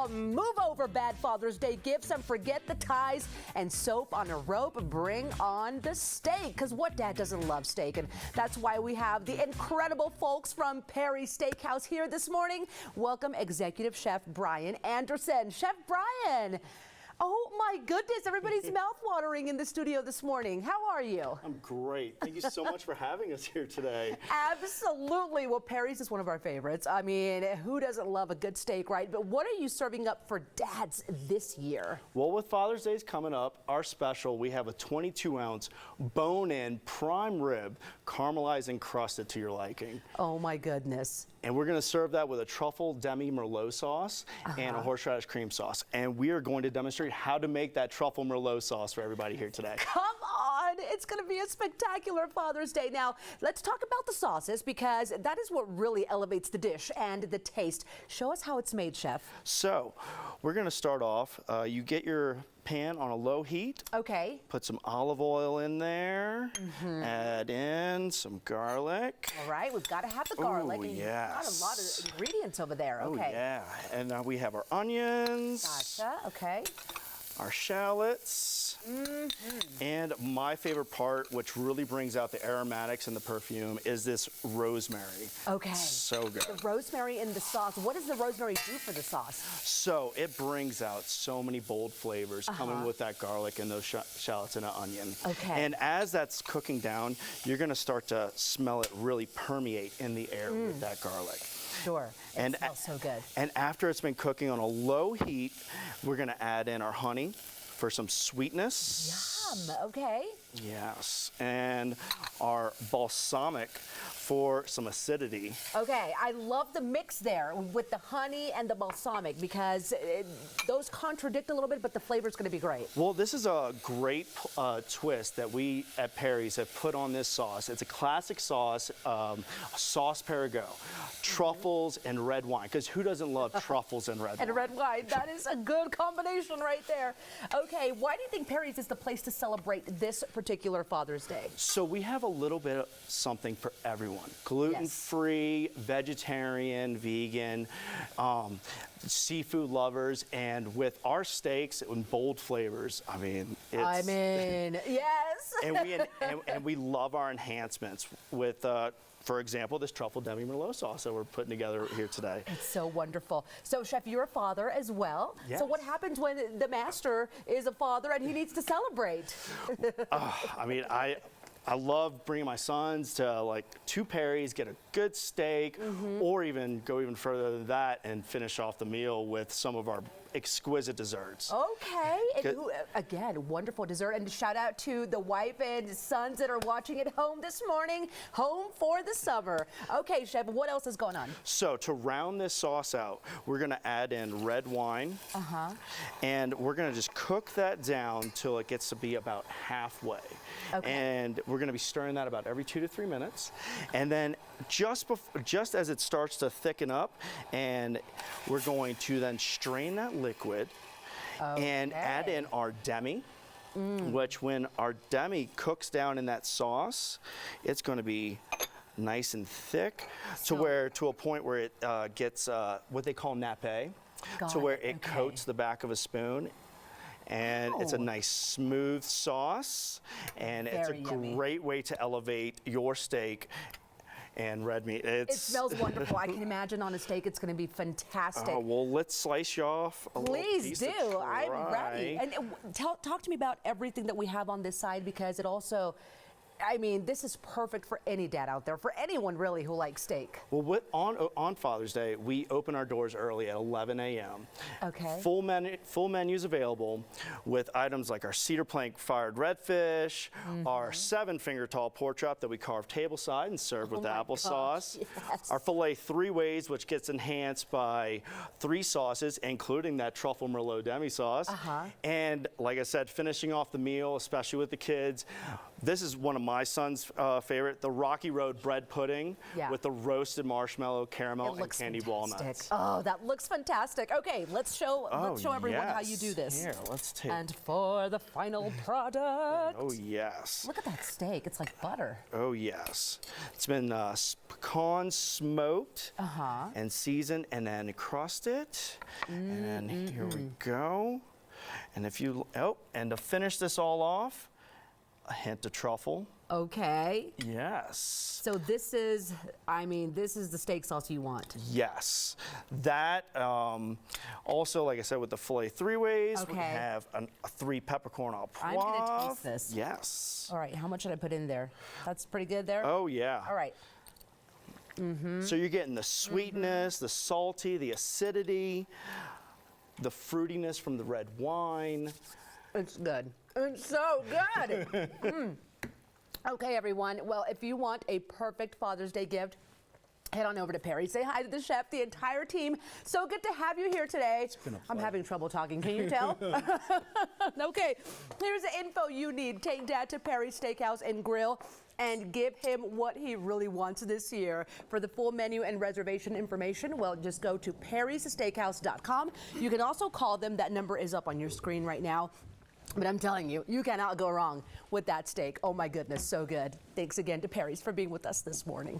Move over bad Father's Day gifts and forget the ties and soap on a rope. Bring on the steak, because what dad doesn't love steak? And that's why we have the incredible folks from Perry's Steakhouse here this morning. Welcome Executive Chef Brian Anderson. Chef Brian, oh my goodness, everybody's mouth-watering in the studio this morning. How are you? I'm great. Thank you so much for having us here today. Absolutely. Well, Perry's is one of our favorites. I mean, who doesn't love a good steak, right? But what are you serving up for dads this year? Well, with Father's Day's coming up, our special, we have a 22-ounce bone-in prime rib, caramelized and crusted to your liking. Oh my goodness. And we're going to serve that with a truffle demi merlot sauce and a horseradish cream sauce. And we are going to demonstrate how to make that truffle merlot sauce for everybody here today. Come on, it's going to be a spectacular Father's Day. Now, let's talk about the sauces, because that is what really elevates the dish and the taste. Show us how it's made, Chef. So, we're going to start off. You get your pan on a low heat. Okay. Put some olive oil in there. Add in some garlic. All right, we've got to have the garlic. Oh, and yes. Got a lot of ingredients over there. Oh, Okay. yeah. And now we have our onions. Gotcha. Okay. Our shallots, and my favorite part, which really brings out the aromatics and the perfume, is this rosemary. Okay. So good. The rosemary in the sauce. What does the rosemary do for the sauce? So it brings out so many bold flavors coming with that garlic and those shallots and an onion. Okay. And as that's cooking down, you're going to start to smell it really permeate in the air with that garlic. Sure. And it smells so good. And after it's been cooking on a low heat, we're going to add in our honey for some sweetness. Yum. Okay. Yes. And our balsamic for some acidity. Okay, I love the mix there with the honey and the balsamic, because those contradict a little bit, but the flavor is going to be great. Well, this is a great twist that we at Perry's have put on this sauce. It's a classic sauce, sauce Perrigo, truffles and red wine, because who doesn't love truffles and red wine? And red wine, that is a good combination right there. Okay, why do you think Perry's is the place to celebrate this particular Father's Day? So we have a little bit of something for everyone. Gluten-free, vegetarian, vegan, seafood lovers, and with our steaks and bold flavors, I mean, yes. and we love our enhancements with, for example, this truffle demi merlot sauce that we're putting together here today. It's so wonderful. So, Chef, you're a father as well. Yes. So what happens when the master is a father and he needs to celebrate? I mean, I love bringing my sons to Perry's, get a good steak, or even go even further than that and finish off the meal with some of our exquisite desserts. Okay, and again, wonderful dessert. And shout out to the wife and sons that are watching at home this morning, home for the summer. Okay, Chef, what else is going on? So to round this sauce out, we're gonna add in red wine, and we're gonna just cook that down till it gets to be about halfway. Okay. And we're gonna be stirring that about every 2 to 3 minutes. And then just as it starts to thicken up, and we're going to then strain that liquid and add in our demi, which when our demi cooks down in that sauce, it's going to be nice and thick to a point where it gets what they call nappe, to where it coats the back of a spoon. And it's a nice smooth sauce, and it's a great way to elevate your steak and red meat. It smells wonderful. I can imagine on a steak it's going to be fantastic. Well, let's slice you off a little piece Please do. to try. I'm ready. And talk to me about everything that we have on this side, because it also, I mean, this is perfect for any dad out there, for anyone really who likes steak. Well, on Father's Day, we open our doors early at 11 a.m. Okay. Full menus available with items like our cedar plank fired redfish, our 7-finger tall pork chop that we carve tableside and serve with applesauce, yes. our filet 3 ways, which gets enhanced by 3 sauces, including that truffle merlot demi sauce, and like I said, finishing off the meal, especially with the kids, This is one of my son's favorite, the Rocky Road bread pudding with the roasted marshmallow, caramel, and candied walnuts. Oh, that looks fantastic. Okay, let's show everyone how you do this. Here, let's take. And for the final product. Oh, yes. Look at that steak. It's like butter. Oh, yes. It's been pecan smoked and seasoned and then crusted. And here we go. And if you, and to finish this all off, a hint of truffle. Okay. Yes. So this is, this is the steak sauce you want. Yes. That, also, like I said, with the filet three-ways, we have a 3 peppercorn au poivre. I'm going to taste this. Yes. All right, how much should I put in there? That's pretty good there? Oh, yeah. All right. So you're getting the sweetness, the salty, the acidity, the fruitiness from the red wine. It's good. It's so good. Okay, everyone. Well, if you want a perfect Father's Day gift, head on over to Perry's. Say hi to the chef, the entire team. So good to have you here today. I'm having trouble talking. Can you tell? Okay. Here's the info you need. Take Dad to Perry's Steakhouse and Grill and give him what he really wants this year. For the full menu and reservation information, well, just go to perryssteakhouse.com. You can also call them. That number is up on your screen right now. But I'm telling you, you cannot go wrong with that steak. Oh my goodness, so good. Thanks again to Perry's for being with us this morning.